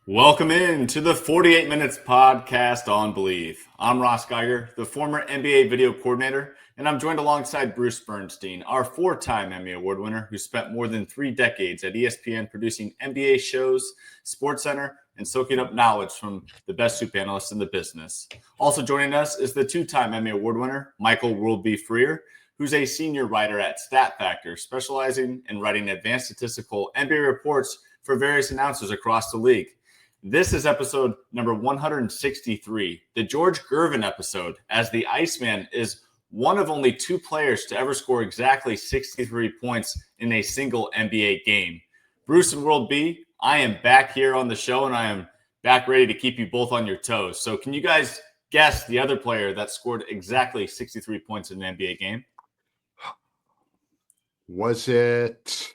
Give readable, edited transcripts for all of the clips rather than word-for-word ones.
Welcome in to the 48 Minutes podcast on Believe. I'm Ross Geiger, the former NBA video coordinator, and I'm joined alongside Bruce Bernstein, our four-time Emmy Award winner who spent more than 3 decades at ESPN producing NBA shows, SportsCenter, and soaking up knowledge from the best soup analysts in the business. Also joining us is the 2-time Emmy Award winner, Michael World B. Freer, who's a senior writer at Stat Factor, specializing in writing advanced statistical NBA reports for various announcers across the league. This is episode number 163, the George Gervin episode, as the Iceman is one of only 2 players to ever score exactly 63 points in a single NBA game. Bruce and World B, I am back here on the show, and I am back ready to keep you both on your toes. So can you guys guess the other player that scored exactly 63 points in an NBA game? Was it...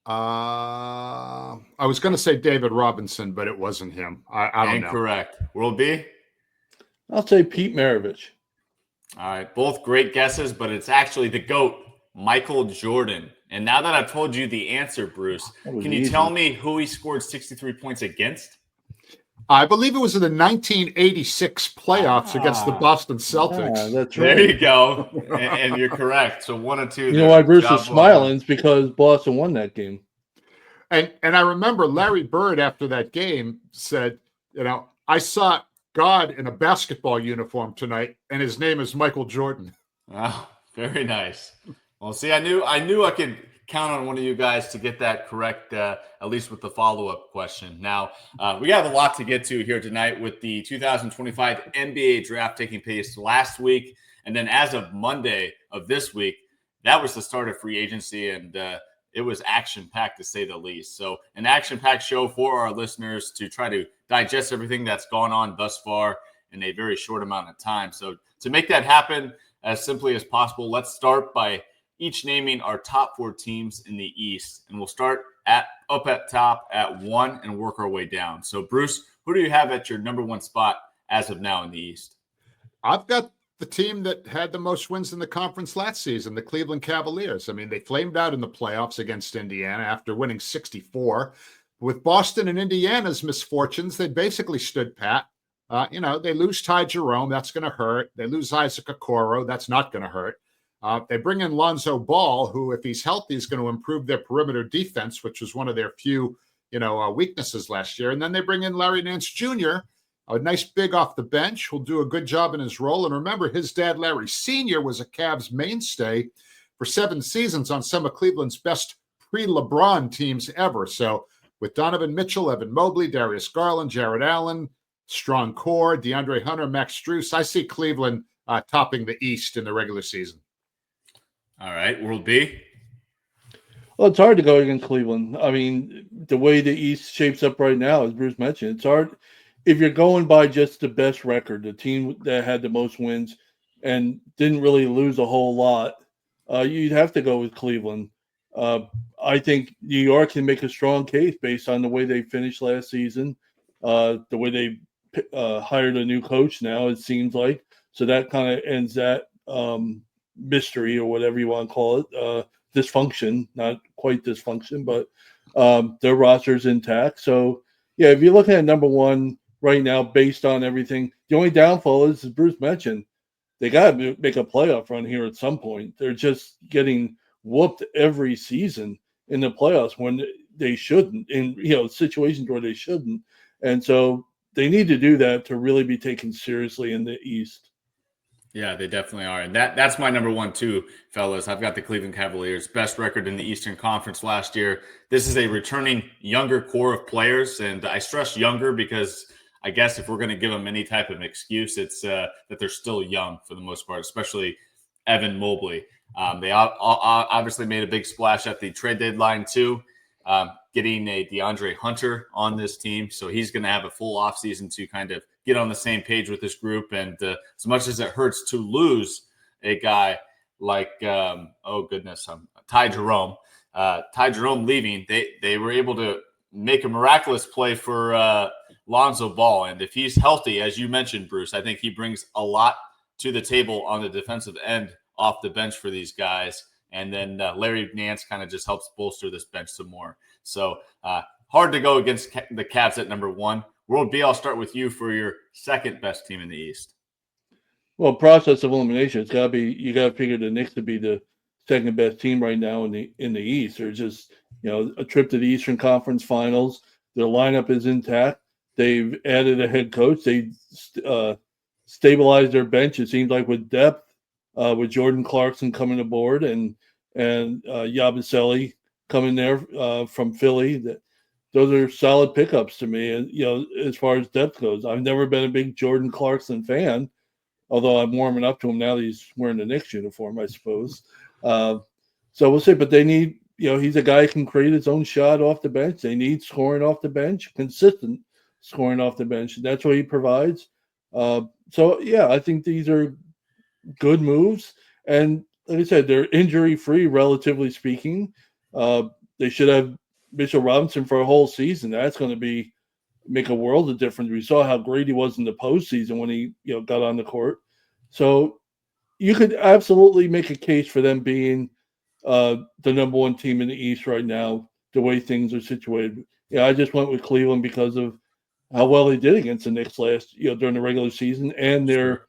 I was going to say David Robinson, but it wasn't him. I don't know. Incorrect. World B? I'll say Pete Maravich. All right. Both great guesses, but it's actually the GOAT, Michael Jordan. And now that I've told you the answer, Bruce, can you tell me who he scored 63 points against? I believe it was in the 1986 playoffs against the Boston Celtics. That's right. There you go. and you're correct. So 1 and 2. You know why Bruce is smiling? It's because Boston won that game. And I remember Larry Bird after that game said, I saw God in a basketball uniform tonight, and his name is Michael Jordan. Oh, very nice. Well, see, I knew I could count on one of you guys to get that correct, at least with the follow-up question. Now, we have a lot to get to here tonight with the 2025 NBA draft taking place last week. And then as of Monday of this week, that was the start of free agency, and it was action-packed to say the least. So an action-packed show for our listeners to try to digest everything that's gone on thus far in a very short amount of time. So to make that happen as simply as possible, let's start by each naming our top 4 teams in the East. And we'll start up at top at 1 and work our way down. So, Bruce, who do you have at your number 1 spot as of now in the East? I've got the team that had the most wins in the conference last season, the Cleveland Cavaliers. I mean, they flamed out in the playoffs against Indiana after winning 64. With Boston and Indiana's misfortunes, they basically stood pat. They lose Ty Jerome. That's going to hurt. They lose Isaac Okoro. That's not going to hurt. They bring in Lonzo Ball, who, if he's healthy, is going to improve their perimeter defense, which was one of their few, weaknesses last year. And then they bring in Larry Nance Jr., a nice big off the bench, who'll do a good job in his role. And remember, his dad, Larry Sr., was a Cavs mainstay for 7 seasons on some of Cleveland's best pre-LeBron teams ever. So with Donovan Mitchell, Evan Mobley, Darius Garland, Jared Allen, strong core, DeAndre Hunter, Max Strus, I see Cleveland topping the East in the regular season. All right, World B. Well, it's hard to go against Cleveland. I mean, the way the East shapes up right now, as Bruce mentioned, it's hard. If you're going by just the best record, the team that had the most wins and didn't really lose a whole lot, you'd have to go with Cleveland. I think New York can make a strong case based on the way they finished last season, the way they hired a new coach now, it seems like. So that kind of ends that mystery or whatever you want to call it, dysfunction, not quite dysfunction, but their roster's intact. So, yeah, if you're looking at number 1 right now based on everything, the only downfall is, as Bruce mentioned, they got to make a playoff run here at some point. They're just getting whooped every season in the playoffs when they shouldn't, in situations where they shouldn't. And so they need to do that to really be taken seriously in the East. Yeah, they definitely are. And that's my number 1 too, fellas. I've got the Cleveland Cavaliers, best record in the Eastern Conference last year. This is a returning younger core of players. And I stress younger because I guess if we're going to give them any type of excuse, it's that they're still young for the most part, especially Evan Mobley. They obviously made a big splash at the trade deadline too, getting a DeAndre Hunter on this team. So he's going to have a full offseason to kind of get on the same page with this group. And as much as it hurts to lose a guy like, Ty Jerome leaving, they were able to make a miraculous play for Lonzo Ball. And if he's healthy, as you mentioned, Bruce, I think he brings a lot to the table on the defensive end off the bench for these guys. And then Larry Nance kind of just helps bolster this bench some more. So hard to go against the Cavs at number 1. World B, I'll start with you for your second best team in the East. Well, process of elimination, it's got to be, you got to figure the Knicks to be the second best team right now in the East. They're just, a trip to the Eastern Conference Finals. Their lineup is intact. They've added a head coach. They stabilized their bench, it seems like, with depth, with Jordan Clarkson coming aboard and Yabusele coming there from Philly. Those are solid pickups to me, as far as depth goes. I've never been a big Jordan Clarkson fan, although I'm warming up to him now that he's wearing the Knicks uniform, I suppose. So we'll see. But they need, he's a guy who can create his own shot off the bench. They need scoring off the bench, consistent scoring off the bench. And that's what he provides. I think these are good moves. And like I said, they're injury-free, relatively speaking. They should have Mitchell Robinson for a whole season. That's going to make a world of difference. We saw how great he was in the postseason when he got on the court. So you could absolutely make a case for them being the number 1 team in the East right now, the way things are situated. I just went with Cleveland because of how well they did against the Knicks during the regular season, and their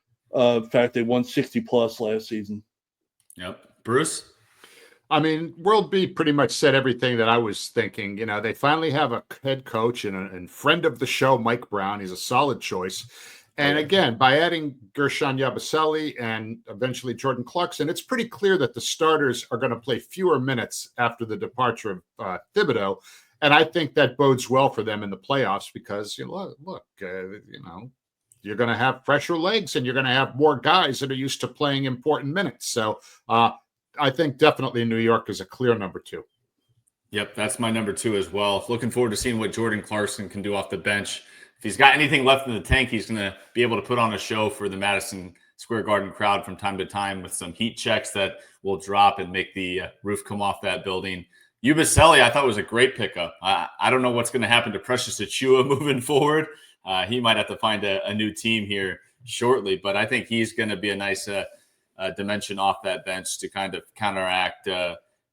fact they won 60+ last season. Yep. Bruce? I mean, World B pretty much said everything that I was thinking. They finally have a head coach and friend of the show, Mike Brown. He's a solid choice. And again, by adding Gershon Yabusele and eventually Jordan Clarkson, it's pretty clear that the starters are going to play fewer minutes after the departure of Thibodeau. And I think that bodes well for them in the playoffs because, look, you're going to have fresher legs and you're going to have more guys that are used to playing important minutes. So I think definitely New York is a clear number 2. Yep, that's my number 2 as well. Looking forward to seeing what Jordan Clarkson can do off the bench. If he's got anything left in the tank, he's going to be able to put on a show for the Madison Square Garden crowd from time to time with some heat checks that will drop and make the roof come off that building. Yabusele, I thought was a great pickup. I don't know what's going to happen to Precious Achiuwa moving forward. He might have to find a new team here shortly, but I think he's going to be a nice dimension off that bench to kind of counteract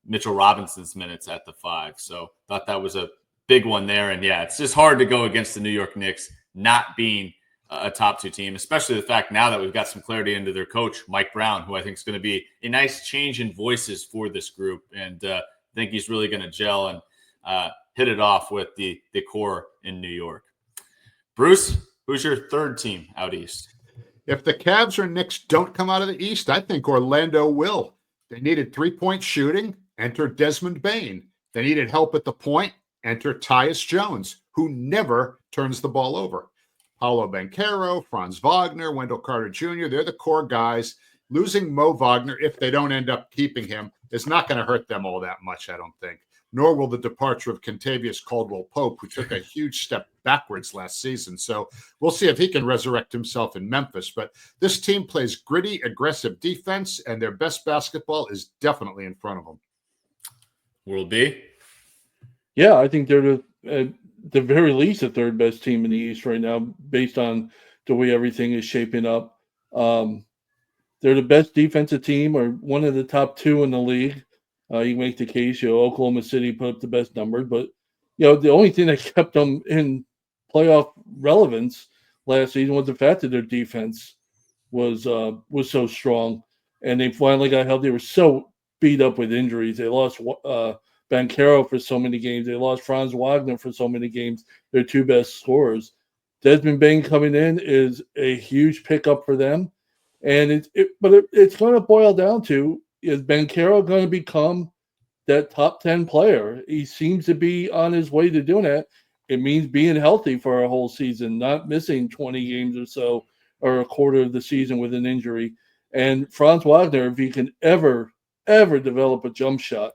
Mitchell Robinson's minutes at the 5. So thought that was a big one there. And it's just hard to go against the New York Knicks not being a top 2 team, especially the fact now that we've got some clarity into their coach, Mike Brown, who I think is going to be a nice change in voices for this group. And I think he's really going to gel and hit it off with the core in New York. Bruce, who's your third team out East? If the Cavs or Knicks don't come out of the East, I think Orlando will. They needed 3-point shooting. Enter Desmond Bane. They needed help at the point. Enter Tyus Jones, who never turns the ball over. Paolo Banchero, Franz Wagner, Wendell Carter Jr., they're the core guys. Losing Mo Wagner, if they don't end up keeping him, is not going to hurt them all that much, I don't think. Nor will the departure of Kentavious Caldwell-Pope, who took a huge step backwards last season. So we'll see if he can resurrect himself in Memphis. But this team plays gritty, aggressive defense, and their best basketball is definitely in front of them. World B? Yeah, I think they're at the very least the third best team in the East right now, based on the way everything is shaping up. They're the best defensive team, or one of the top 2 in the league. You make the case, Oklahoma City put up the best numbers, but the only thing that kept them in playoff relevance last season was the fact that their defense was so strong, and they finally got healthy. They were so beat up with injuries. They lost Banchero for so many games. They lost Franz Wagner for so many games. Their 2 best scorers. Desmond Bane coming in is a huge pickup for them, and it's going to boil down to, is Banchero going to become that top 10 player? He seems to be on his way to doing that. It means being healthy for a whole season, not missing 20 games or so, or a quarter of the season with an injury. And Franz Wagner, if he can ever develop a jump shot,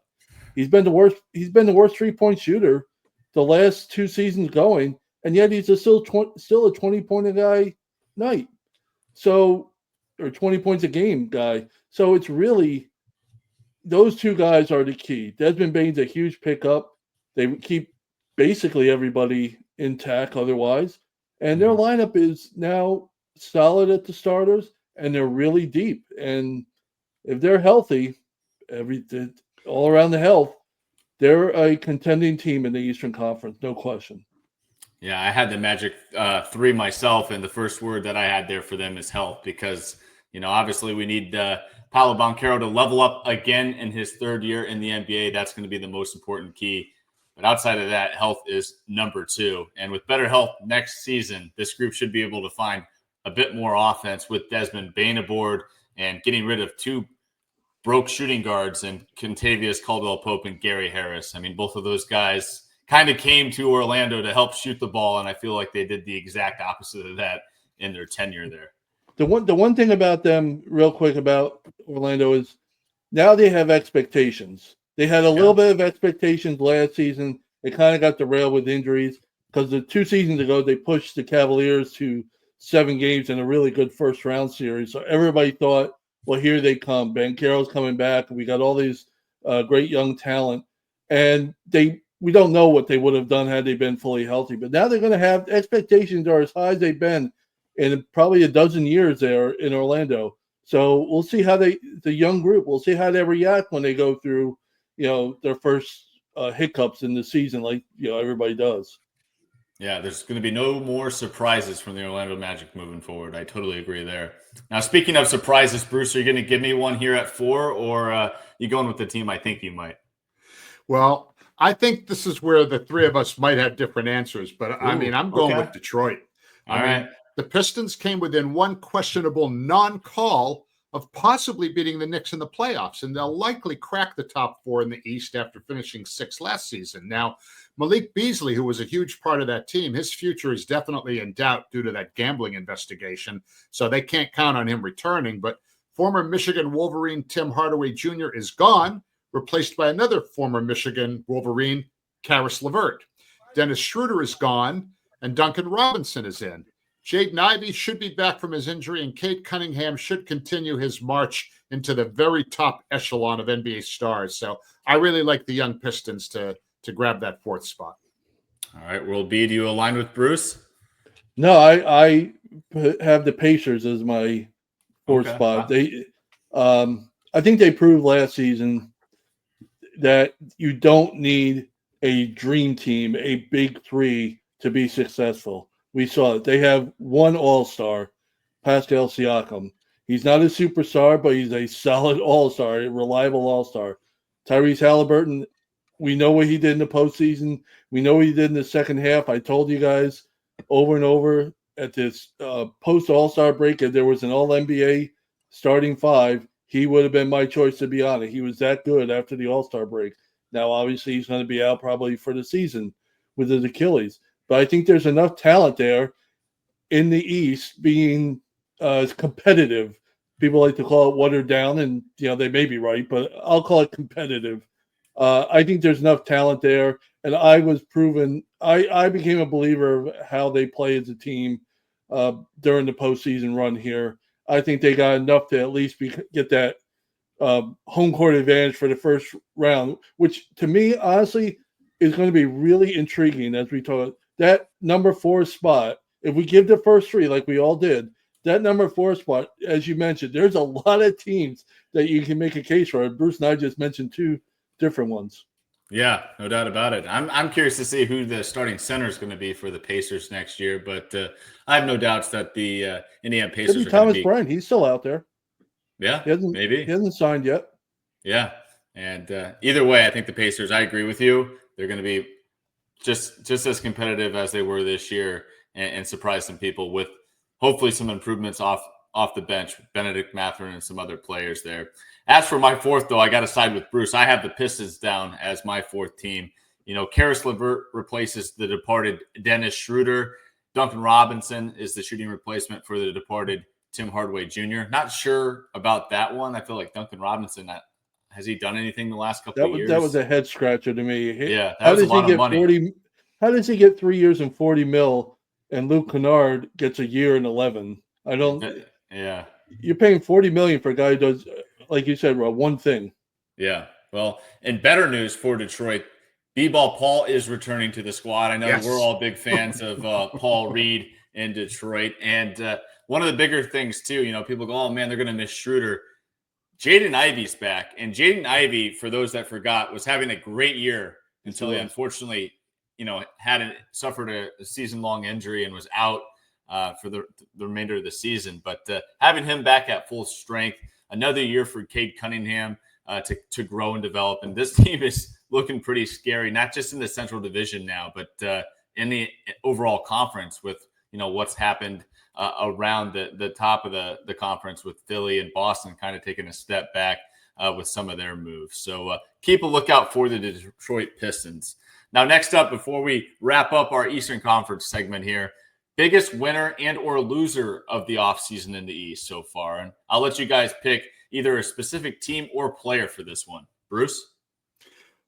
he's been the worst 3-point shooter the last 2 seasons going, and yet he's still a 20-point a guy night. So, or 20 points a game guy. So it's really, those 2 guys are the key. Desmond Bane's a huge pickup. They keep basically everybody intact otherwise. And their lineup is now solid at the starters, and they're really deep. And if they're healthy, all around the health, they're a contending team in the Eastern Conference, no question. Yeah, I had the Magic 3 myself, and the first word that I had there for them is health because, obviously we need Paolo Banchero to level up again in his third year in the NBA. That's going to be the most important key. But outside of that, health is number 2. And with better health next season, this group should be able to find a bit more offense with Desmond Bane aboard and getting rid of 2 broke shooting guards and Kentavious Caldwell-Pope and Gary Harris. I mean, both of those guys kind of came to Orlando to help shoot the ball, and I feel like they did the exact opposite of that in their tenure there. The one thing about them, real quick, about Orlando is now they have expectations. They had a little bit of expectations last season. They kind of got derailed with injuries because the 2 seasons ago they pushed the Cavaliers to 7 games in a really good first-round series. So everybody thought, well, here they come. Banchero's coming back. We got all these great young talent. And we don't know what they would have done had they been fully healthy. But now they're going to have expectations are as high as they've been in probably a dozen years there in Orlando. So we'll see how the young group, we'll see how they react when they go through, their first hiccups in the season like, everybody does. Yeah, there's going to be no more surprises from the Orlando Magic moving forward. I totally agree there. Now, speaking of surprises, Bruce, are you going to give me one here at 4, or you going with the team I think you might? Well, I think this is where the 3 of us might have different answers, but I'm going with Detroit. All right. The Pistons came within one questionable non-call of possibly beating the Knicks in the playoffs, and they'll likely crack the top 4 in the East after finishing 6th last season. Now, Malik Beasley, who was a huge part of that team, his future is definitely in doubt due to that gambling investigation, so they can't count on him returning. But former Michigan Wolverine Tim Hardaway Jr. is gone, replaced by another former Michigan Wolverine, Karis LeVert. Dennis Schroeder is gone, and Duncan Robinson is in. Jaden Ivey should be back from his injury, and Cade Cunningham should continue his march into the very top echelon of NBA stars. So I really like the young Pistons to grab that 4th spot. All right, World B, do you align with Bruce? No, I have the Pacers as my 4th spot. Wow. I think they proved last season that you don't need a dream team, a big 3 to be successful. We saw it. They have one all-star, Pascal Siakam. He's not a superstar, but he's a solid all-star, a reliable all-star. Tyrese Halliburton, we know what he did in the postseason. We know what he did in the second half. I told you guys over and over at this post-all-star break, if there was an all-NBA starting 5, he would have been my choice to be on it. He was that good after the all-star break. Now, obviously, he's going to be out probably for the season with his Achilles. But I think there's enough talent there in the East being competitive. People like to call it watered down, and they may be right, but I'll call it competitive. I think there's enough talent there, and I was proven. I became a believer of how they play as a team during the postseason run here. I think they got enough to at least get that home court advantage for the first round, which to me, honestly, is going to be really intriguing as we talk. That number 4 spot, if we give the first 3 like we all did, that number 4 spot, as you mentioned, there's a lot of teams that you can make a case for. Bruce and I just mentioned 2 different ones. Yeah, no doubt about it. I'm curious to see who the starting center is going to be for the Pacers next year, but I have no doubts that the Indiana Pacers are Thomas going to be. Bryant, he's still out there. Yeah, maybe he hasn't signed yet. Yeah, and either way, I think the Pacers. I agree with you. They're going to be just as competitive as they were this year, and surprise some people with hopefully some improvements off the bench, Benedict Mathurin and some other players there. As for my 4th, though, I got to side with Bruce. I have the Pistons down as my 4th team. Karis LeVert replaces the departed Dennis Schroeder. Duncan Robinson is the shooting replacement for the departed Tim Hardaway Jr. Not sure about that one. I feel like Duncan Robinson, has he done anything the last couple of years? That was a head scratcher to me. Yeah, that was a lot of money. How does he get 3 years and $40 million, and Luke Kennard gets a year and 11? I don't. Yeah, you're paying $40 million for a guy who does, like you said, Rob, one thing. Yeah. Well, and better news for Detroit, B-Ball Paul is returning to the squad. I know we're all big fans of Paul Reed in Detroit, and one of the bigger things too. People go, "Oh man, they're going to miss Schroeder." Jaden Ivey's back. And Jaden Ivey, for those that forgot, was having a great year until he unfortunately, suffered a season-long injury and was out for the remainder of the season. But having him back at full strength, another year for Cade Cunningham to grow and develop. And this team is looking pretty scary, not just in the Central Division now, but in the overall conference with, what's happened around the top of the conference with Philly and Boston kind of taking a step back with some of their moves. So keep a lookout for the Detroit Pistons. Now, next up, before we wrap up our Eastern Conference segment here, biggest winner and or loser of the offseason in the East so far. And I'll let you guys pick either a specific team or player for this one. Bruce?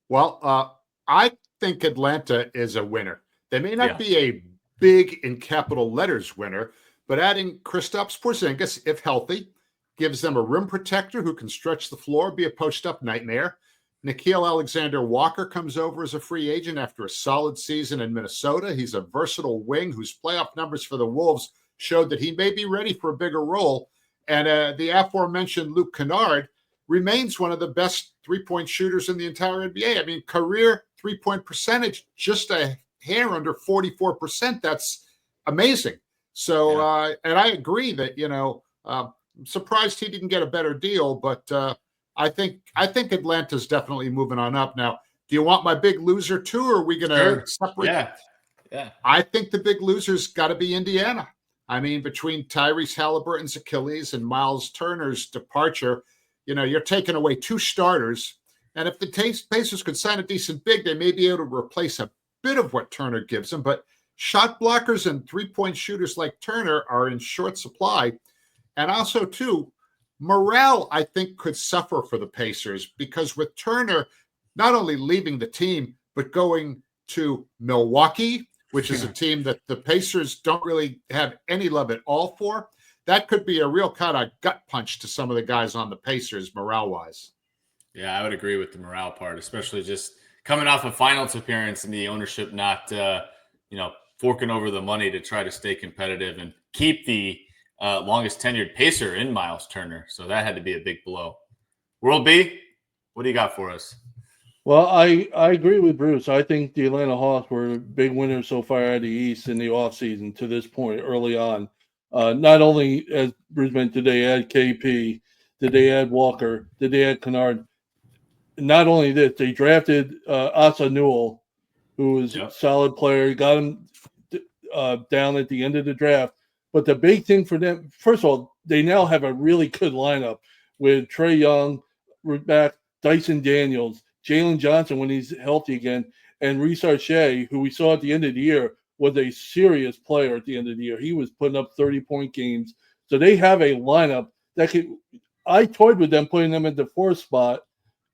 Well, I think Atlanta is a winner. They may not be a big in capital letters winner, but adding Kristaps Porzingis, if healthy, gives them a rim protector who can stretch the floor, be a post-up nightmare. Nickeil Alexander-Walker comes over as a free agent after a solid season in Minnesota. He's a versatile wing whose playoff numbers for the Wolves showed that he may be ready for a bigger role. And the aforementioned Luke Kennard remains one of the best three-point shooters in the entire NBA. I mean, career three-point percentage, just a hair under 44%. That's amazing. So, and I agree that, I'm surprised he didn't get a better deal, but I think Atlanta's definitely moving on up. Now, do you want my big loser too, or are we going to separate? Yeah. I think the big loser's got to be Indiana. I mean, between Tyrese Halliburton's Achilles and Miles Turner's departure, you're taking away two starters. And if the Pacers could sign a decent big, they may be able to replace a bit of what Turner gives them. But shot blockers and three-point shooters like Turner are in short supply. And also, too, morale, I think, could suffer for the Pacers because with Turner not only leaving the team, but going to Milwaukee, which is a team that the Pacers don't really have any love at all for, that could be a real kind of gut punch to some of the guys on the Pacers morale-wise. Yeah, I would agree with the morale part, especially just coming off a finals appearance and the ownership not, forking over the money to try to stay competitive and keep the longest tenured Pacer in Miles Turner. So that had to be a big blow. World B, what do you got for us? Well, I agree with Bruce. I think the Atlanta Hawks were big winners so far out of the East in the offseason to this point early on. Not only, as Bruce mentioned, did they add KP, did they add Walker, did they add Kennard? Not only this, they drafted Asa Newell, who was a solid player, got him down at the end of the draft. But the big thing for them, first of all, they now have a really good lineup with Trae Young, back, Dyson Daniels, Jalen Johnson when he's healthy again, and Reece Shea, who we saw at the end of the year, was a serious player at the end of the year. He was putting up 30-point games. So they have a lineup that could – I toyed with them putting them in the fourth spot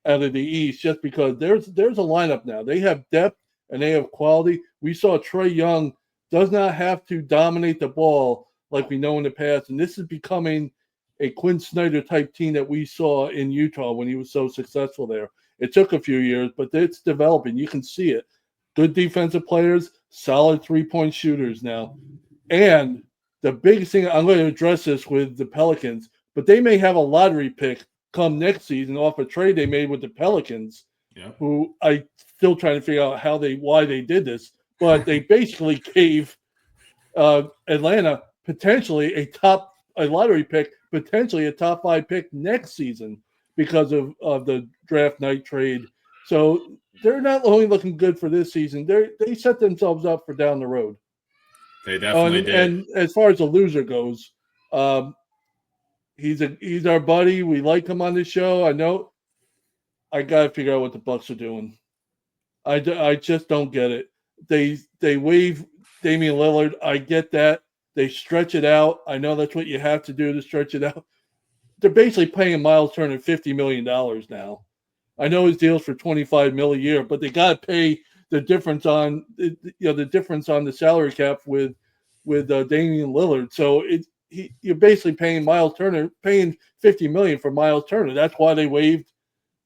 out of the East just because there's a lineup now. They have depth and they have quality. We saw Trae Young does not have to dominate the ball like we know in the past, and this is becoming a Quinn Snyder-type team that we saw in Utah when he was so successful there. It took a few years, but it's developing. You can see it. Good defensive players, solid three-point shooters now. And the biggest thing, I'm going to address this with the Pelicans, but they may have a lottery pick come next season off a trade they made with the Pelicans, who I still trying to figure out why they did this. But they basically gave Atlanta potentially a lottery pick, potentially a top 5 pick next season because of the draft night trade. So they're not only looking good for this season, they set themselves up for down the road. They definitely did. And as far as the loser goes, he's our buddy. We like him on the show. I know. I got to figure out what the Bucks are doing. I just don't get it. They waive Damian Lillard. I get that. They stretch it out. I know that's what you have to do to stretch it out. They're basically paying Miles Turner $50 million now. I know his deal's for $25 million a year, but they got to pay the difference on the salary cap with Damian Lillard. So you're basically paying $50 million for Miles Turner. That's why they waived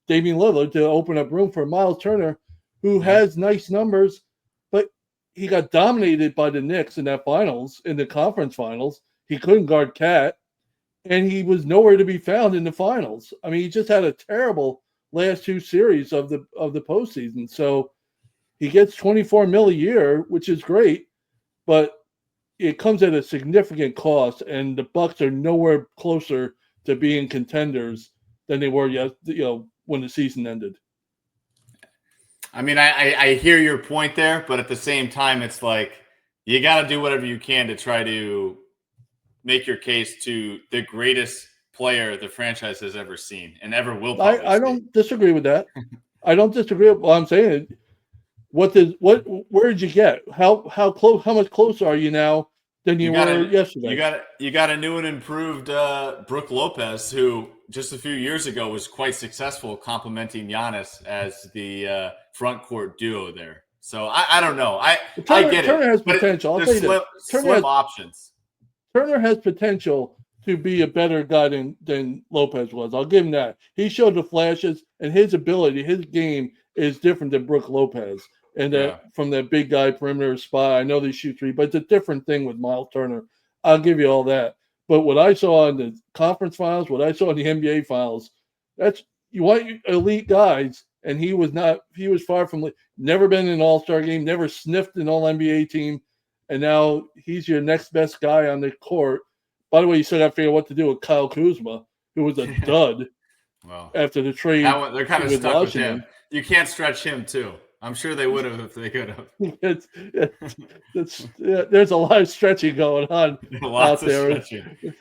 Damian Lillard to open up room for Miles Turner, who has nice numbers, but he got dominated by the Knicks in the conference finals. He couldn't guard Cat. and he was nowhere to be found in the finals. I mean, he just had a terrible last two series of the postseason. So he gets $24 million a year, which is great, but it comes at a significant cost, and the Bucks are nowhere closer to being contenders than they were, when the season ended. I mean, I hear your point there, but at the same time, it's like you got to do whatever you can to try to make your case to the greatest player the franchise has ever seen and ever will. I don't disagree with that. I don't disagree. Well, I'm saying, where did you get? How much closer are you now than you were yesterday? You got a new and improved Brook Lopez, who just a few years ago was quite successful, complimenting Giannis as the front court duo there. So I don't know. I get Turner it. Has potential. I'll tell you this. Slim options. Turner has potential to be a better guy than Lopez was. I'll give him that. He showed the flashes, and his ability, his game is different than Brook Lopez. And from that big guy perimeter spot, I know they shoot three, but it's a different thing with Miles Turner. I'll give you all that. But what I saw in the conference finals, what I saw in the NBA finals, that's you want elite guys, and he was not. He was far from. Never been in an All-Star game, never sniffed an All-NBA team, and now he's your next best guy on the court. By the way, you still got to figure out what to do with Kyle Kuzma, who was a dud after the trade. They're kind of stuck with him. You can't stretch him too. I'm sure they would have if they could have. There's a lot of stretching going on out there.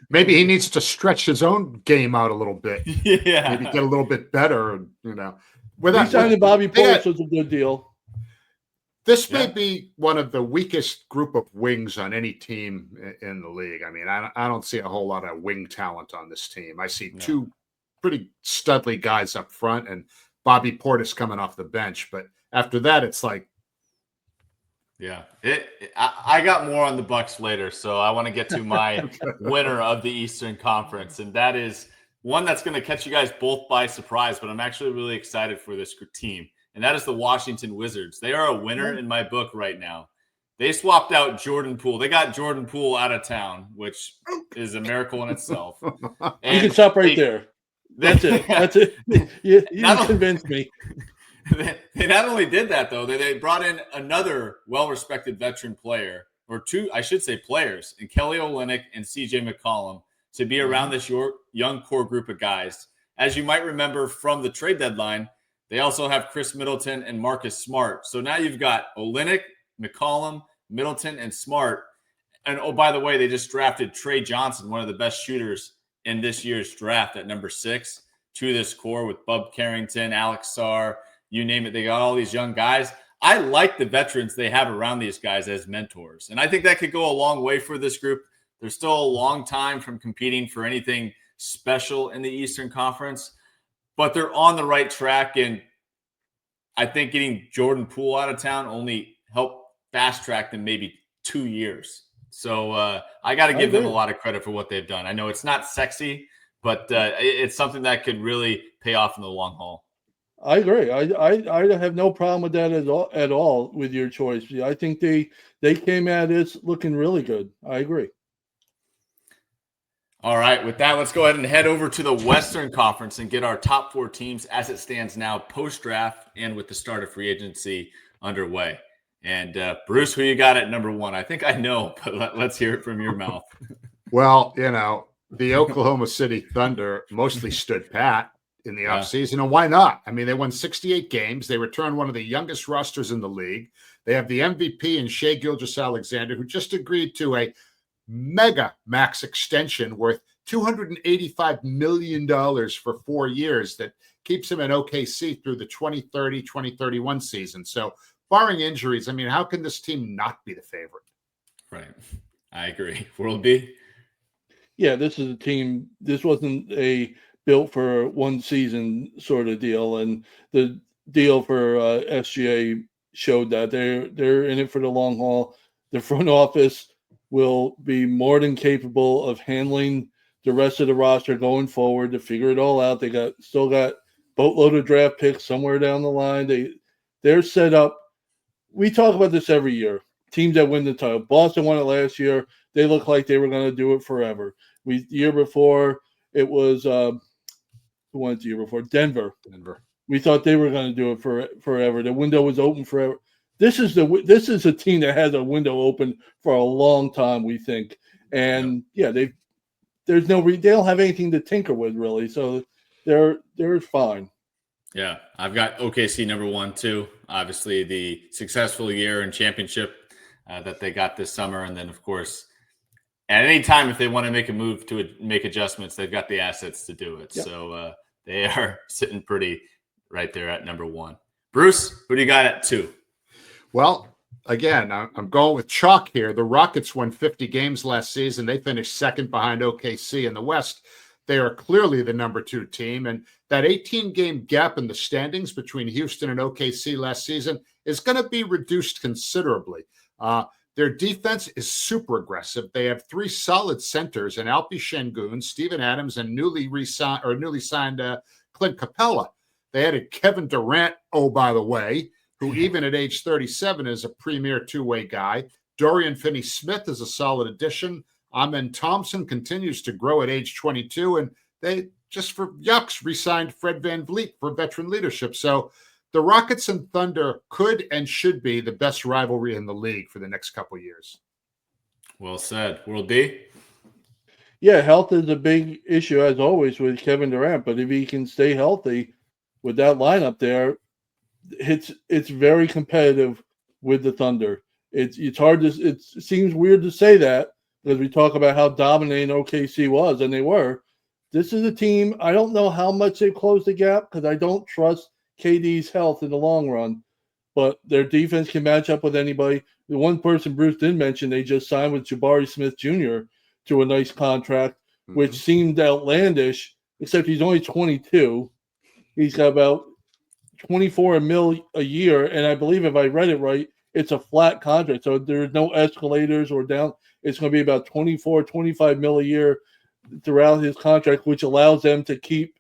Maybe he needs to stretch his own game out a little bit. Yeah, maybe get a little bit better. Signing Bobby Portis was a good deal. This may be one of the weakest group of wings on any team in the league. I mean, I don't see a whole lot of wing talent on this team. I see two pretty studly guys up front and Bobby Portis coming off the bench, but after that, it's like, I got more on the Bucks later, so I want to get to my winner of the Eastern Conference, and that is one that's going to catch you guys both by surprise. But I'm actually really excited for this team, and that is the Washington Wizards. They are a winner in my book right now. They swapped out Jordan Poole. They got Jordan Poole out of town, which is a miracle in itself. And you can stop right there. That's it. That's it. You convinced me. They not only did that, though, they brought in another well-respected veteran player, or two, I should say players, in Kelly Olynyk and CJ McCollum to be around this young core group of guys. As you might remember from the trade deadline, they also have Chris Middleton and Marcus Smart. So now you've got Olynyk, McCollum, Middleton, and Smart. And, oh, by the way, they just drafted Trey Johnson, one of the best shooters in this year's draft at number 6, to this core with Bub Carrington, Alex Sarr, you name it. They got all these young guys. I like the veterans they have around these guys as mentors. And I think that could go a long way for this group. They're still a long time from competing for anything special in the Eastern Conference, but they're on the right track. And I think getting Jordan Poole out of town only helped fast track them maybe 2 years. So I got to give them a lot of credit for what they've done. I know it's not sexy, but it's something that could really pay off in the long haul. I agree. I have no problem with that at all with your choice. I think they came at it looking really good. I agree. All right. With that, let's go ahead and head over to the Western Conference and get our top 4 teams as it stands now post-draft and with the start of free agency underway. And Bruce, who you got at number 1? I think I know, but let's hear it from your mouth. Well, the Oklahoma City Thunder mostly stood pat in the offseason, and why not? I mean, they won 68 games. They returned one of the youngest rosters in the league. They have the MVP in Shai Gilgeous-Alexander, who just agreed to a mega max extension worth $285 million for 4 years that keeps him in OKC through the 2030-2031 season. So barring injuries, I mean, how can this team not be the favorite? Right. I agree. World B? Yeah, this is a team. This wasn't a built for one season sort of deal, and the deal for SGA showed that they're in it for the long haul. The front office will be more than capable of handling the rest of the roster going forward to figure it all out. They still got boatload of draft picks somewhere down the line. They're set up. We talk about this every year. Teams that win the title. Boston won it last year. They look like they were going to do it forever. The year before it was who won it the year before? Denver. We thought they were going to do it forever. The window was open forever. This is a team that has a window open for a long time, we think. And they don't have anything to tinker with really, so they're fine. Yeah, I've got OKC number 1 too. Obviously, the successful year and championship that they got this summer, and then of course, at any time if they want to make a move to make adjustments, they've got the assets to do it. Yep. So they are sitting pretty right there at number 1. Bruce, who do you got at 2? Well, again, I'm going with chalk here. The Rockets won 50 games last season. They finished second behind OKC in the West. They are clearly the number 2 team. And that 18-game gap in the standings between Houston and OKC last season is going to be reduced considerably. Their defense is super aggressive. They have 3 solid centers in Alpi Şengün, Steven Adams, and newly signed Clint Capella. They added Kevin Durant, oh, by the way, who even at age 37 is a premier two-way guy. Dorian Finney-Smith is a solid addition. Amen Thompson continues to grow at age 22, and they, just for yucks, re-signed Fred VanVleet for veteran leadership. So the Rockets and Thunder could and should be the best rivalry in the league for the next couple of years. Well said. World D? Yeah, health is a big issue, as always, with Kevin Durant, but if he can stay healthy with that lineup there, it's very competitive with the Thunder. It's hard to it seems weird to say that because we talk about how dominating OKC was, and they were. This is a team, I don't know how much they've closed the gap because I don't trust KD's health in the long run, but their defense can match up with anybody. The one person Bruce did mention, they just signed with Jabari Smith Jr. to a nice contract, which seemed outlandish, except he's only 22. He's got about $24 million a year, and I believe if I read it right, it's a flat contract, so there's no escalators or down. It's going to be about $25 million a year throughout his contract, which allows them to keep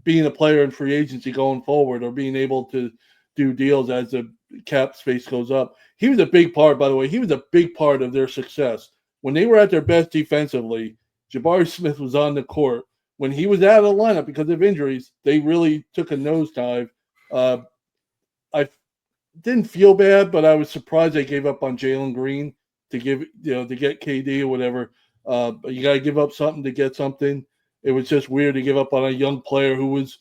being a player in free agency going forward, or being able to do deals as the cap space goes up. He was a big part, by the way. He was a big part of their success when they were at their best defensively. Jabari Smith was on the court. When he was out of the lineup because of injuries, they really took a nosedive. I didn't feel bad, but I was surprised they gave up on Jalen Green to get KD or whatever. But you got to give up something to get something. It was just weird to give up on a young player who was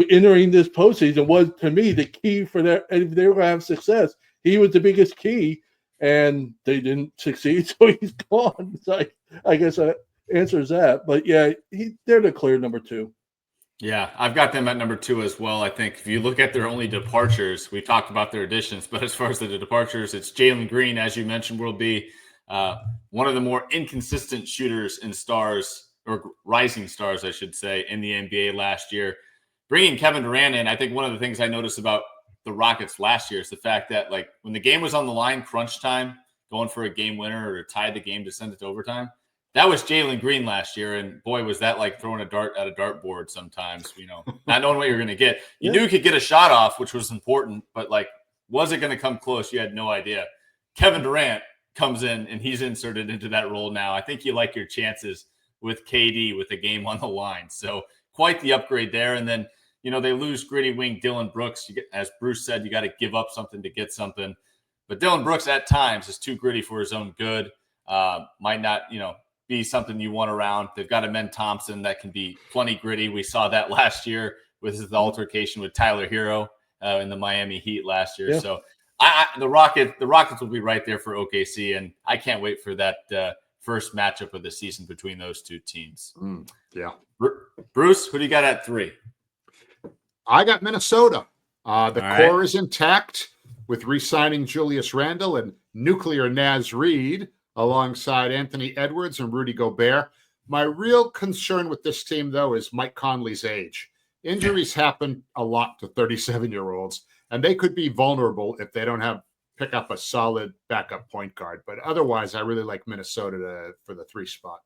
entering this postseason. Was, to me, the key for that. And if they were going to have success, he was the biggest key, and they didn't succeed, so he's gone. So I guess that answers that. But yeah, they're the clear number 2. Yeah, I've got them at number 2 as well. I think if you look at their only departures, we talked about their additions, but as far as the departures, it's Jalen Green, as you mentioned, will be one of the more inconsistent shooters and stars, or rising stars, I should say, in the NBA last year. Bringing Kevin Durant in, I think one of the things I noticed about the Rockets last year is the fact that, like, when the game was on the line, crunch time, going for a game winner or tie the game to send it to overtime, that was Jalen Green last year, and boy, was that like throwing a dart at a dartboard sometimes, not knowing what you're going to get. You knew you could get a shot off, which was important, but, like, was it going to come close? You had no idea. Kevin Durant comes in, and he's inserted into that role now. I think you like your chances with KD with the game on the line. So quite the upgrade there. And then, they lose gritty wing Dillon Brooks. As Bruce said, you got to give up something to get something. But Dillon Brooks at times is too gritty for his own good. Might not, be something you want around. They've got Amen Thompson that can be plenty gritty. We saw that last year with his altercation with Tyler Hero in the Miami Heat last year. Yeah. So the Rockets will be right there for OKC, and I can't wait for that first matchup of the season between those two teams. Yeah. Bruce, who do you got at 3? I got Minnesota. The core right. is intact with re-signing Julius Randle and nuclear Naz Reid alongside Anthony Edwards and Rudy Gobert. My real concern with this team, though, is Mike Conley's age. Injuries happen a lot to 37-year-olds, and they could be vulnerable if they don't pick up a solid backup point guard. But otherwise, I really like Minnesota for the 3 spot.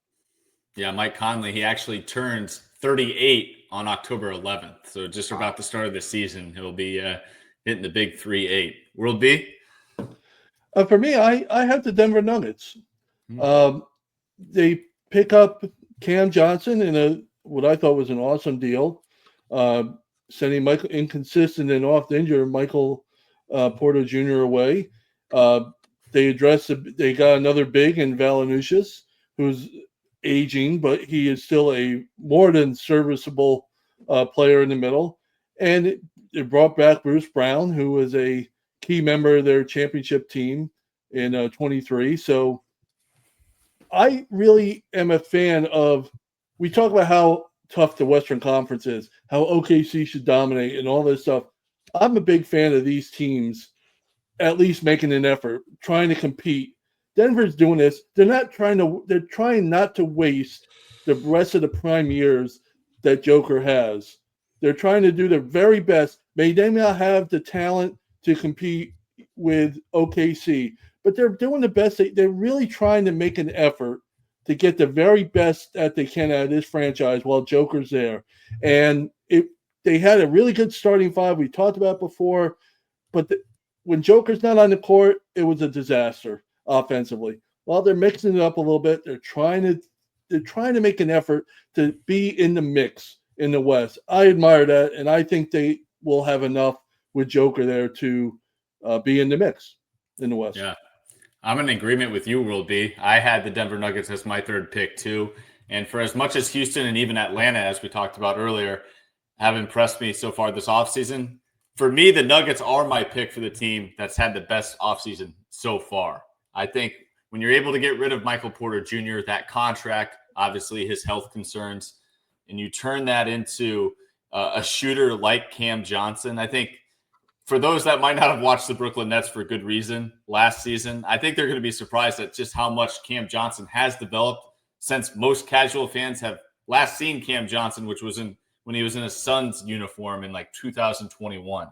Yeah, Mike Conley, he actually turns 38 on October 11th. So just about the start of the season, he'll be hitting the big 3-8. World B? For me, I have the Denver Nuggets. They pick up Cam Johnson in what I thought was an awesome deal, sending Michael inconsistent and often injured Michael Porter Jr. away. They got another big in Valanciunas, who's aging, but he is still a more than serviceable player in the middle. And it brought back Bruce Brown, who was a key member of their championship team in 23. So I really am a fan of, we talk about how tough the Western Conference is, how OKC should dominate and all this stuff. I'm a big fan of these teams at least making an effort, trying to compete. Denver's doing this. They're trying not to waste the rest of the prime years that Joker has. They're trying to do their very best. May they not have the talent to compete with OKC, but they're doing the best. They're really trying to make an effort to get the very best that they can out of this franchise while Joker's there. And they had a really good starting five. We talked about before, but when Joker's not on the court, it was a disaster offensively. While they're mixing it up a little bit, they're trying to make an effort to be in the mix in the West. I admire that, and I think they will have enough with Joker there to be in the mix in the West. Yeah, I'm in agreement with you, World B. I had the Denver Nuggets as my third pick too. And for as much as Houston and even Atlanta, as we talked about earlier, have impressed me so far this offseason, for me, the Nuggets are my pick for the team that's had the best offseason so far. I think when you're able to get rid of Michael Porter Jr., that contract, obviously his health concerns, and you turn that into a shooter like Cam Johnson, I think for those that might not have watched the Brooklyn Nets for good reason last season, I think they're going to be surprised at just how much Cam Johnson has developed since most casual fans have last seen Cam Johnson, which was when he was in a Suns uniform in like 2021.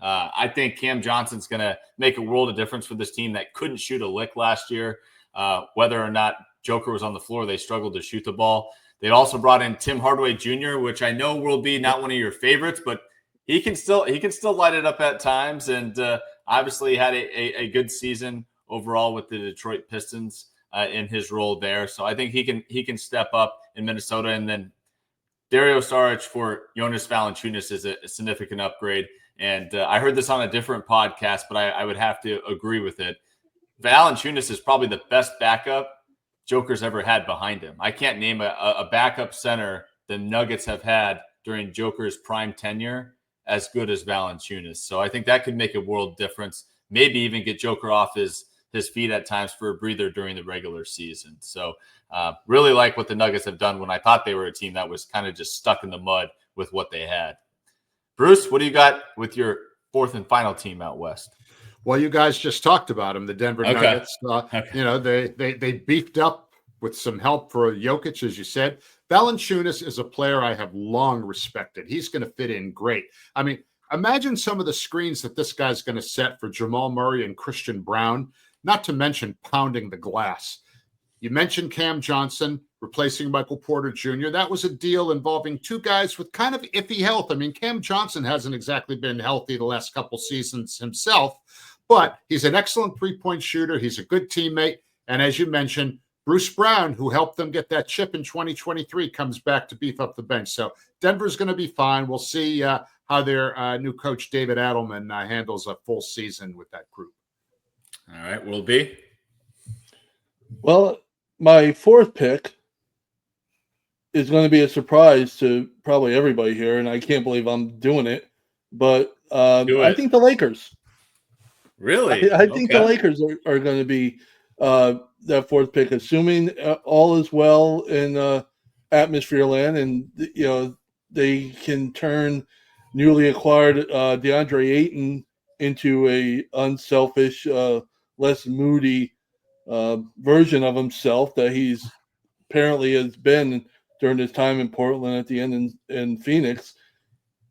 I think Cam Johnson's going to make a world of difference for this team that couldn't shoot a lick last year. Whether or not Joker was on the floor, they struggled to shoot the ball. They also brought in Tim Hardaway Jr., which I know will be not one of your favorites, but he can still light it up at times, and obviously had a good season overall with the Detroit Pistons in his role there. So I think he can step up in Minnesota, and then Dario Saric for Jonas Valanciunas is a significant upgrade. And I heard this on a different podcast, but I would have to agree with it. Valanciunas is probably the best backup Joker's ever had behind him. I can't name a backup center the Nuggets have had during Joker's prime tenure as good as Valanciunas. So I think that could make a world difference, maybe even get Joker off his feet at times for a breather during the regular season. So really like what the Nuggets have done when I thought they were a team that was kind of just stuck in the mud with what they had. Bruce, what do you got with your fourth and final team out west? Well, you guys just talked about them, the Denver Nuggets. You know, they beefed up with some help for Jokic, as you said. Valanciunas is a player I have long respected. He's going to fit in great. I mean, imagine some of the screens that this guy's going to set for Jamal Murray and Christian Brown, not to mention pounding the glass. You mentioned Cam Johnson replacing Michael Porter Jr. That was a deal involving two guys with kind of iffy health. I mean, Cam Johnson hasn't exactly been healthy the last couple seasons himself, but he's an excellent three-point shooter. He's a good teammate. And as you mentioned, Bruce Brown, who helped them get that chip in 2023, comes back to beef up the bench. So Denver's going to be fine. We'll see how their new coach, David Adelman, handles a full season with that group. All right, Will B. Well, my fourth pick is going to be a surprise to probably everybody here, and I can't believe I'm doing it. But I think the Lakers. Really? I think the Lakers are going to be that fourth pick, assuming all is well in atmosphere land, and you know they can turn newly acquired DeAndre Ayton into a unselfish, less moody version of himself that he's apparently has been during his time in Portland at the end in Phoenix.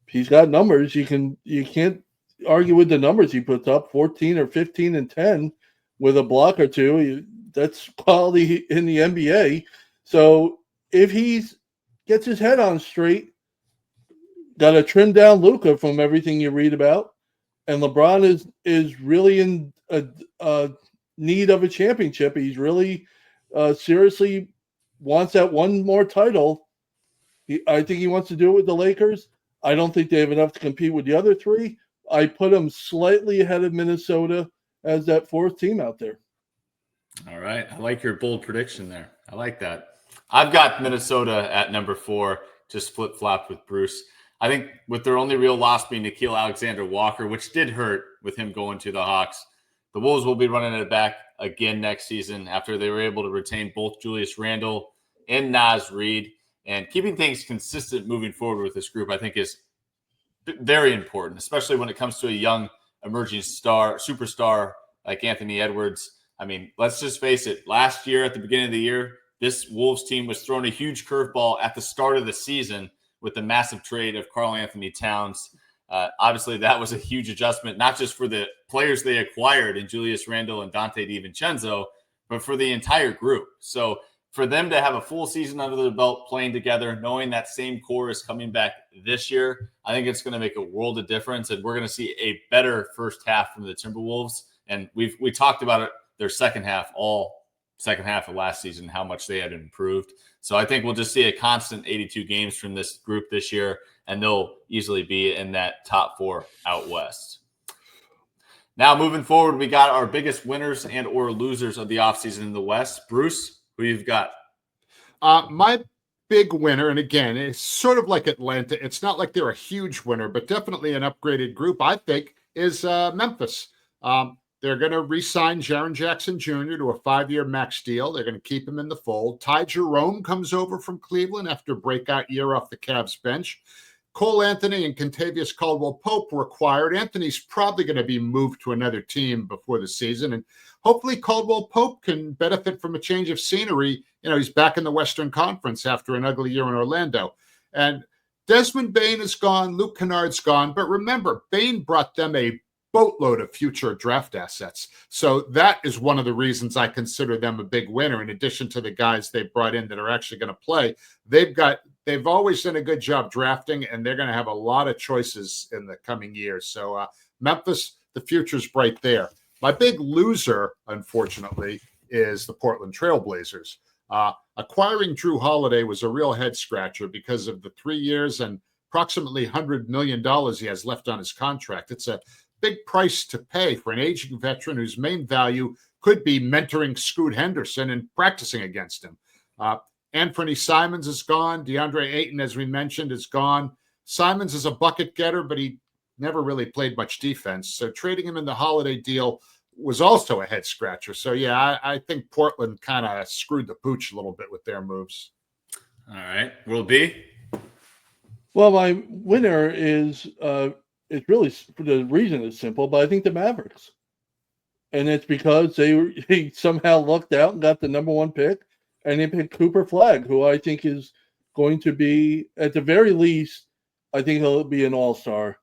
He's got numbers. You can't argue with the numbers he puts up, 14 or 15 and 10 with a block or two. That's quality in the NBA. So if he gets his head on straight, got to trim down Luka from everything you read about, and LeBron is really in a need of a championship. He's really seriously wants that one more title. I think he wants to do it with the Lakers. I don't think they have enough to compete with the other three. I put them slightly ahead of Minnesota as that fourth team out there. All right. I like your bold prediction there. I like that. I've got Minnesota at number 4, just flip-flopped with Bruce. I think with their only real loss being Nickeil Alexander-Walker, which did hurt with him going to the Hawks, the Wolves will be running it back again next season after they were able to retain both Julius Randle and Naz Reid. And keeping things consistent moving forward with this group, I think, is very important, especially when it comes to a young emerging superstar like Anthony Edwards. I mean, let's just face it. Last year, at the beginning of the year, this Wolves team was throwing a huge curveball at the start of the season with the massive trade of Karl Anthony Towns. Obviously, that was a huge adjustment, not just for the players they acquired in Julius Randle and Dante DiVincenzo, but for the entire group. So for them to have a full season under their belt playing together, knowing that same core is coming back this year, I think it's going to make a world of difference. And we're going to see a better first half from the Timberwolves. And we talked about it, their second half of last season, how much they had improved. So I think we'll just see a constant 82 games from this group this year, and they'll easily be in that top 4 out west. Now, moving forward, we got our biggest winners and or losers of the offseason in the West. Bruce, who you've got? My big winner, and again, it's sort of like Atlanta. It's not like they're a huge winner, but definitely an upgraded group, I think, is Memphis. They're going to re-sign Jaren Jackson Jr. to a 5-year max deal. They're going to keep him in the fold. Ty Jerome comes over from Cleveland after a breakout year off the Cavs bench. Cole Anthony and Kentavious Caldwell-Pope were acquired. Anthony's probably going to be moved to another team before the season, and hopefully Caldwell-Pope can benefit from a change of scenery. You know, he's back in the Western Conference after an ugly year in Orlando. And Desmond Bane is gone. Luke Kennard's gone. But remember, Bane brought them a boatload of future draft assets. So that is one of the reasons I consider them a big winner. In addition to the guys they brought in that are actually going to play, they've always done a good job drafting, and they're going to have a lot of choices in the coming years. So Memphis, the future's bright there. My big loser, unfortunately, is the Portland Trailblazers. Acquiring Drew Holiday was a real head scratcher because of the 3 years and approximately $100 million he has left on his contract. It's a big price to pay for an aging veteran whose main value could be mentoring Scoot Henderson and practicing against him. Anthony Simons is gone. DeAndre Ayton, as we mentioned, is gone. Simons is a bucket getter, but he never really played much defense. So trading him in the Holiday deal was also a head scratcher. So, yeah, I think Portland kind of screwed the pooch a little bit with their moves. All right. Will B? Well, my winner is it's really, the reason is simple, but I think the Mavericks. And it's because they somehow lucked out and got the number 1 pick, and they picked Cooper Flagg, who I think is going to be, at the very least, I think he'll be an all-star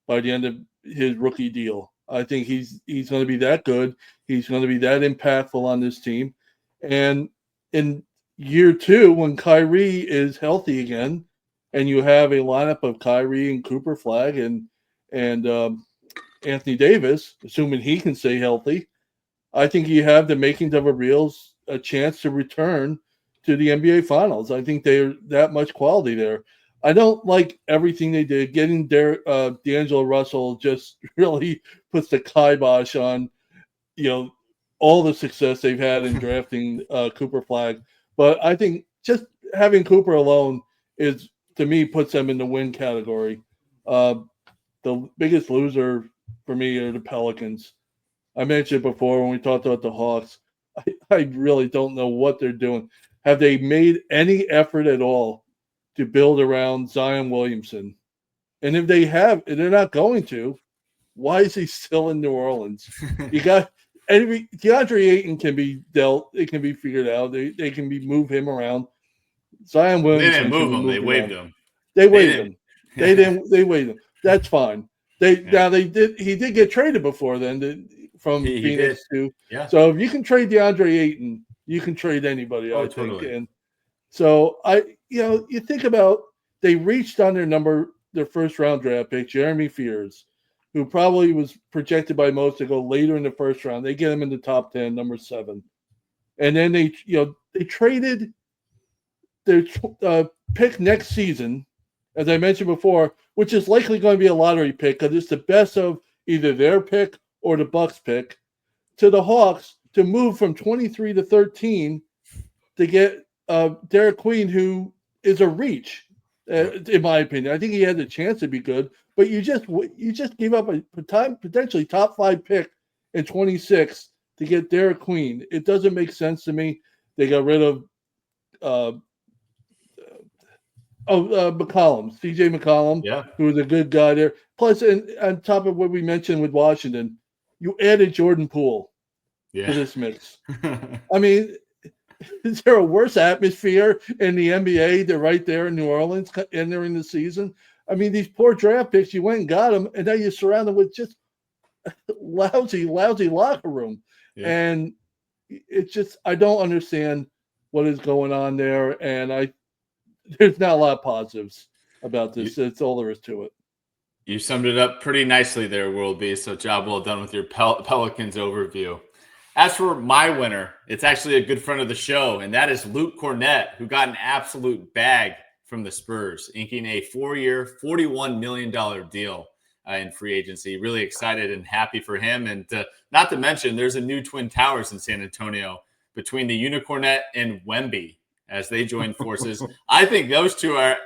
by the end of his rookie deal. I think he's going to be that good. He's going to be that impactful on this team. And in year 2, when Kyrie is healthy again, and you have a lineup of Kyrie and Cooper Flagg and Anthony Davis, assuming he can stay healthy, I think you have the makings of a chance to return to the NBA Finals. I think they're that much quality there. I don't like everything they did. Getting D'Angelo Russell just really puts the kibosh on, all the success they've had in drafting Cooper Flagg. But I think just having Cooper alone is, to me, puts them in the win category. The biggest loser for me are the Pelicans. I mentioned before when we talked about the Hawks, I really don't know what they're doing. Have they made any effort at all to build around Zion Williamson? And if they have, and they're not going to, why is he still in New Orleans? You got DeAndre Ayton can be dealt. It can be figured out. They can move him around. Zion Williamson. They didn't move him. They waived him. They waived him. They waived him. That's fine. Now they did. He did get traded before then from Phoenix too. Yeah. So if you can trade DeAndre Ayton, you can trade anybody. I think. Totally. And so you think about, they reached on their first round draft pick, Jeremy Fears, who probably was projected by most to go later in the first round. They get him in the top 10, number 7, and then they traded their pick next season, as I mentioned before, which is likely going to be a lottery pick because it's the best of either their pick or the Bucks pick, to the Hawks to move from 23 to 13 to get Derek Queen, who is a reach, in my opinion. I think he has a chance to be good, but you just gave up a potentially top 5 pick in 26 to get Derek Queen. It doesn't make sense to me. They got rid of McCollum, CJ McCollum, who was a good guy there. Plus, and on top of what we mentioned with Washington, you added Jordan Poole to this mix. I mean, is there a worse atmosphere in the NBA than right there in New Orleans entering the season? I mean, these poor draft picks, you went and got them, and now you're surrounded with just lousy locker room. Yeah. And it's just, I don't understand what is going on there, and there's not a lot of positives about this. That's all there is to it. You summed it up pretty nicely there, World Beast. So job well done with your Pelicans overview. As for my winner, it's actually a good friend of the show, and that is Luke Kornet, who got an absolute bag from the Spurs, inking a 4-year, $41 million deal in free agency. Really excited and happy for him. And not to mention, there's a new Twin Towers in San Antonio between the Unicornet and Wemby as they join forces. I think those two are,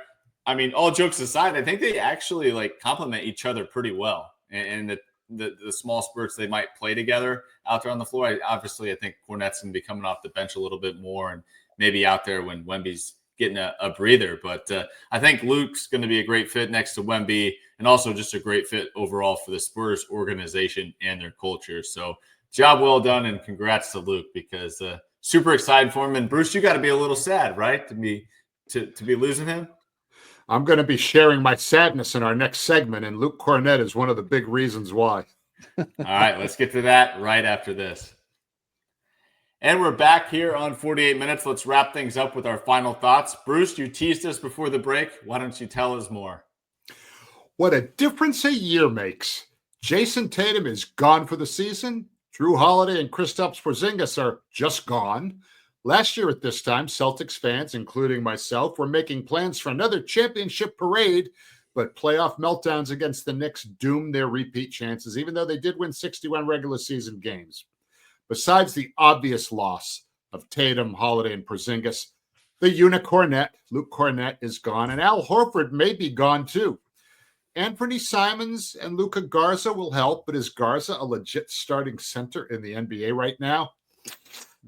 I mean, all jokes aside, I think they actually like complement each other pretty well. And the small spurts they might play together out there on the floor. I think Kornet's going to be coming off the bench a little bit more and maybe out there when Wemby's getting a breather. But I think Luke's going to be a great fit next to Wemby and also just a great fit overall for the Spurs organization and their culture. So job well done and congrats to Luke because super excited for him. And Bruce, you got to be a little sad, right? To be losing him. I'm going to be sharing my sadness in our next segment, and Luke Kornet is one of the big reasons why. All right, let's get to that right after this. And we're back here on 48 Minutes. Let's wrap things up with our final thoughts. Bruce, you teased us before the break. Why don't you tell us more? What a difference a year makes. Jason Tatum is gone for the season. Drew Holiday and Kristaps Porzingis are just gone. Last year at this time, Celtics fans, including myself, were making plans for another championship parade, but playoff meltdowns against the Knicks doomed their repeat chances, even though they did win 61 regular season games. Besides the obvious loss of Tatum, Holiday, and Porzingis, the unicornet, Luke Kornet, is gone, and Al Horford may be gone too. Anthony Simons and Luka Garza will help, but is Garza a legit starting center in the NBA right now?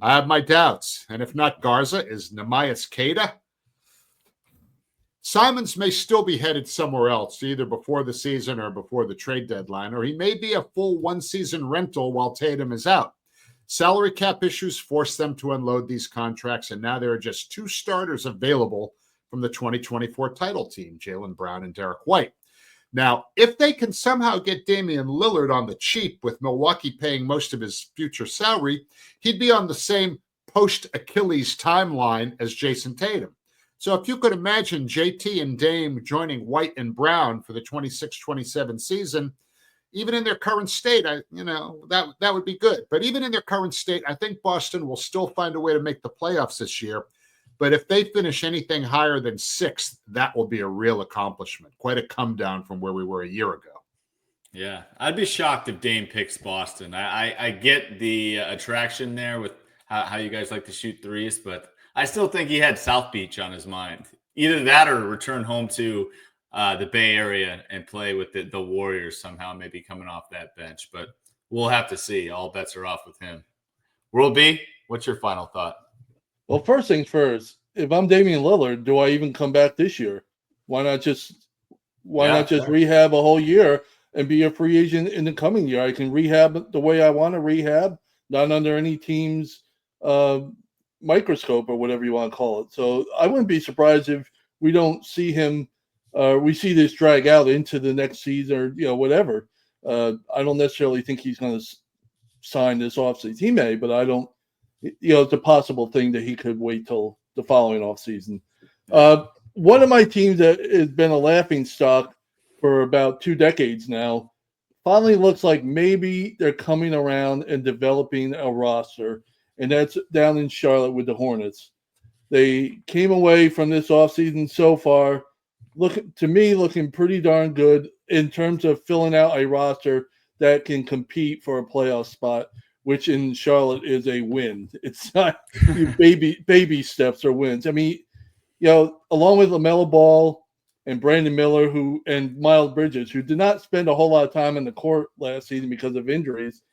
I have my doubts. And if not Garza, is Neemias Queta? Simons may still be headed somewhere else, either before the season or before the trade deadline, or he may be a full one-season rental while Tatum is out. Salary cap issues forced them to unload these contracts, and now there are just 2 starters available from the 2024 title team, Jaylen Brown and Derek White. Now, if they can somehow get Damian Lillard on the cheap with Milwaukee paying most of his future salary, he'd be on the same post-Achilles timeline as Jason Tatum. So if you could imagine JT and Dame joining White and Brown for the 26-27 season, even in their current state, that would be good. But even in their current state, I think Boston will still find a way to make the playoffs this year. But if they finish anything higher than 6th, that will be a real accomplishment. Quite a come down from where we were a year ago. Yeah, I'd be shocked if Dame picks Boston. I get the attraction there with how you guys like to shoot threes, but I still think he had South Beach on his mind. Either that or return home to the Bay Area and play with the Warriors somehow, maybe coming off that bench. But we'll have to see. All bets are off with him. World B, what's your final thought? Well, first things first, if I'm Damian Lillard, do I even come back this year? Why not just rehab a whole year and be a free agent in the coming year? I can rehab the way I want to rehab, not under any team's microscope or whatever you want to call it. So I wouldn't be surprised if we don't see him, we see this drag out into the next season or whatever. I don't necessarily think he's going to sign this offseason. He may, but I don't. It's a possible thing that he could wait till the following offseason. One of my teams that has been a laughing stock for about 2 decades now finally looks like maybe they're coming around and developing a roster, and that's down in Charlotte with the Hornets. They came away from this offseason so far looking pretty darn good in terms of filling out a roster that can compete for a playoff spot, which in Charlotte is a win. It's not baby steps or wins. I mean, along with LaMelo Ball and Brandon Miller and Miles Bridges, who did not spend a whole lot of time in the court last season because of injuries,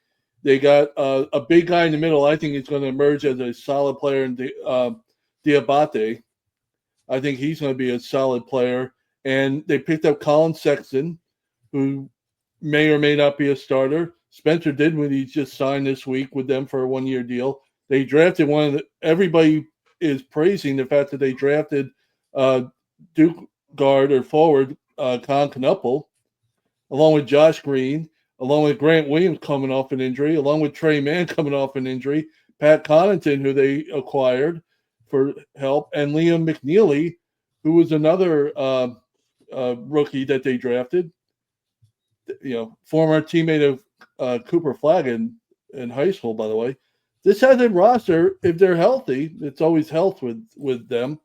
they got a big guy in the middle. I think he's going to emerge as a solid player in Diabate. I think he's going to be a solid player. And they picked up Colin Sexton, who may or may not be a starter. Spencer Dinwiddie just signed this week with them for a 1-year deal. They drafted everybody is praising the fact that they drafted Duke guard or forward Con Knuppel, along with Josh Green, along with Grant Williams coming off an injury, along with Trey Mann coming off an injury, Pat Connaughton, who they acquired for help, and Liam McNeely, who was another rookie that they drafted. Former teammate of Cooper Flagg in high school, by the way. This has a roster, if they're healthy, it's always health with them,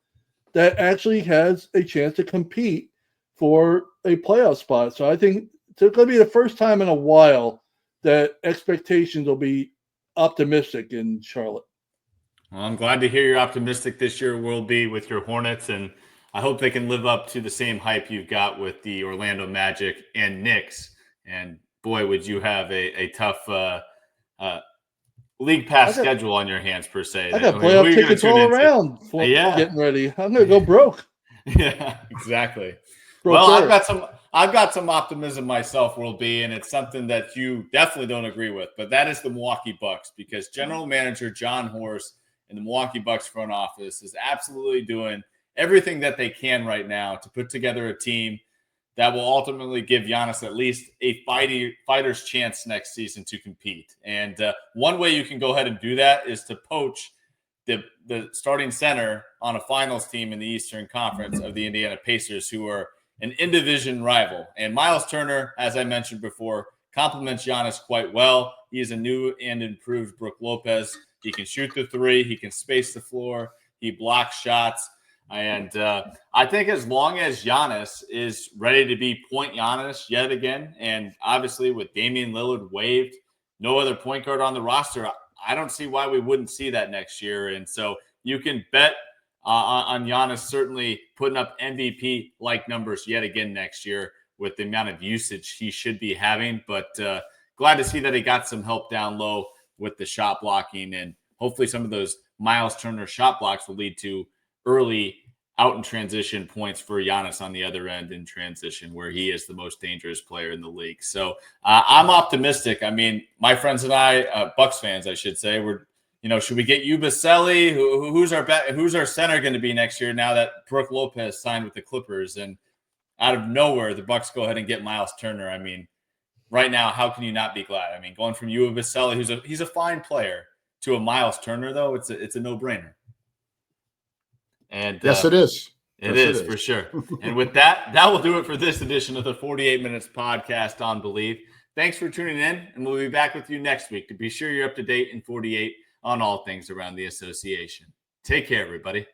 that actually has a chance to compete for a playoff spot. So I think it's going to be the first time in a while that expectations will be optimistic in Charlotte. Well, I'm glad to hear you're optimistic this year will be with your Hornets, and I hope they can live up to the same hype you've got with the Orlando Magic and Knicks. And boy, would you have a tough league pass schedule on your hands, per se. I got playoff tickets all around getting ready. I'm going to go broke. Yeah, exactly. I've got some optimism myself, World B, and it's something that you definitely don't agree with, but that is the Milwaukee Bucks, because general manager John Horst and the Milwaukee Bucks front office is absolutely doing everything that they can right now to put together a team that will ultimately give Giannis at least a fighter's chance next season to compete. And one way you can go ahead and do that is to poach the starting center on a finals team in the Eastern Conference of the Indiana Pacers, who are an in-division rival. And Miles Turner, as I mentioned before, complements Giannis quite well. He is a new and improved Brook Lopez. He can shoot the three. He can space the floor. He blocks shots. And I think as long as Giannis is ready to be point Giannis yet again, and obviously with Damian Lillard waived, no other point guard on the roster, I don't see why we wouldn't see that next year. And so you can bet on Giannis certainly putting up MVP-like numbers yet again next year with the amount of usage he should be having. But glad to see that he got some help down low with the shot blocking, and hopefully some of those Miles Turner shot blocks will lead to early out in transition points for Giannis on the other end in transition, where he is the most dangerous player in the league. So I'm optimistic. I mean, my friends and I, Bucks fans, I should say, should we get Ubaselli? Who's our center going to be next year now that Brook Lopez signed with the Clippers? And out of nowhere, the Bucks go ahead and get Miles Turner. I mean, right now, how can you not be glad? I mean, going from Ubaselli, he's a fine player, to a Miles Turner, though, it's a no-brainer. And yes, it is. It is for sure. And with that will do it for this edition of the 48 Minutes Podcast on Believe. Thanks for tuning in, and we'll be back with you next week to be sure you're up to date in 48 on all things around the association. Take care, everybody.